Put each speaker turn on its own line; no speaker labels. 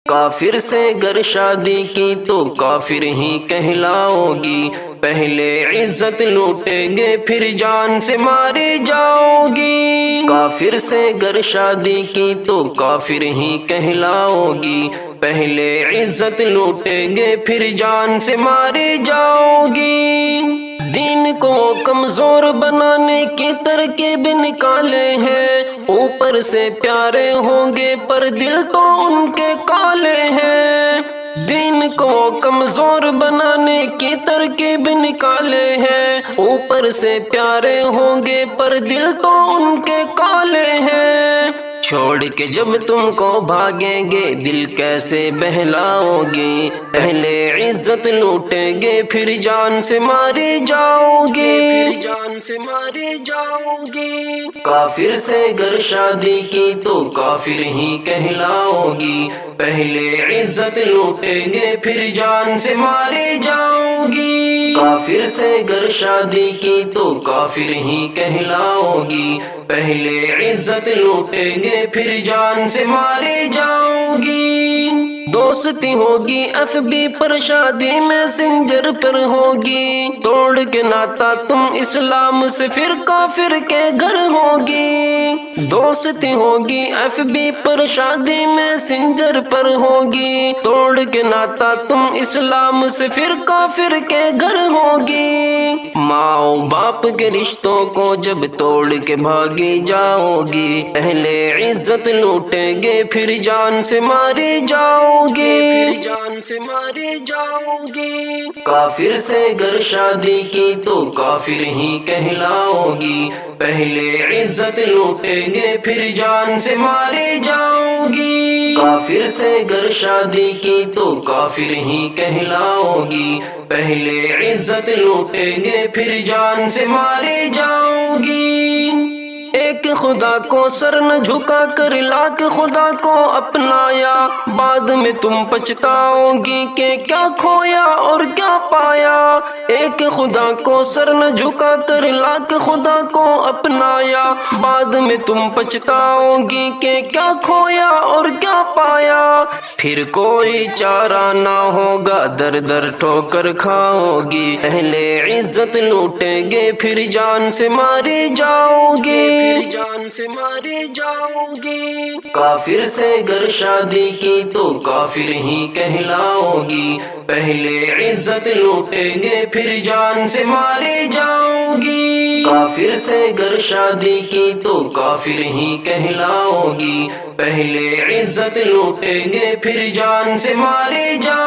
کافر سے گر شادی کی تو کافر ہی کہلاؤ گی، پہلے عزت لوٹیں گے پھر جان سے مارے جاؤ گی۔ کافر سے گر شادی کی تو کافر ہی کہلاؤ گی، پہلے عزت لوٹیں گے پھر جان سے مارے جاؤ گی۔ دین کو کمزور بنانے کی ترکیب نکالے ہیں، اوپر سے پیارے ہوں گے پر دل تو ان کے کالے ہیں۔ دین کو کمزور بنانے کی ترکیب نکالے ہیں، اوپر سے پیارے ہوں گے پر دل تو ان کے کالے ہیں۔ چھوڑ کے جب تم کو بھاگیں گے دل کیسے بہلاؤ گے، پہلے عزت لوٹیں گے پھر جان سے مارے جاؤ گے، پھر جان سے مارے جاؤ گے۔ کافر سے گر شادی کی تو کافر ہی کہلاؤ گی، پہلے عزت لوٹیں گے پھر جان سے مارے جاؤ گی۔ کافر سے گر شادی کی تو کافر ہی کہلاؤ گی، پہلے عزت لوٹیں گے پھر جان سے مارے جاؤ گی۔ دوستی ہوگی ایف بی پر، شادی میں سنجر پر ہوگی، توڑ کے ناتا تم اسلام سے پھر کافر کے گھر ہوگی۔ دوستی ہوگی ایف بی پر، شادی میں سنجر پر ہوگی، توڑ کے ناتا تم اسلام سے پھر کافر کے گھر ہوگی۔ ماں باپ کے رشتوں کو جب توڑ کے بھاگی جاؤ گی، پہلے عزت لوٹیں گے پھر جان سے مارے جاؤ گے، پھر جان سے مارے جاؤ گے۔ کافر سے گر شادی کی تو کافر ہی کہلاؤ گی، پہلے عزت لوٹیں گے پھر جان سے مارے جاؤ گی۔ کافر سے گر شادی کی تو کافر ہی کہلاؤ گی، پہلے عزت لوٹیں گے پھر جان سے مارے جاؤ گی۔ ایک خدا کو سر نہ جھکا کر لاکھ خدا کو اپنایا، بعد میں تم پچھتاؤ گی کہ کیا کھویا اور کیا پایا۔ ایک خدا کو سر نہ جھکا کر لاکھ خدا کو اپنایا، بعد میں تم پچھتاؤ گی کہ کیا کھویا اور کیا پایا۔ پھر کوئی چارہ نہ ہوگا، در در ٹھوکر کھاؤ گی، پہلے عزت لوٹیں گے پھر جان سے مارے جاؤ گے، پھر جان سے مارے جاؤ گے۔ کافر سے گر شادی کی تو کافر ہی کہلاؤ گی، پہلے عزت لوٹیں گے پھر جان سے مارے جاؤ گی۔ کافر سے گر شادی کی تو کافر ہی کہلاؤ گی، پہلے عزت لوٹیں گے پھر جان سے مارے جاؤ گی۔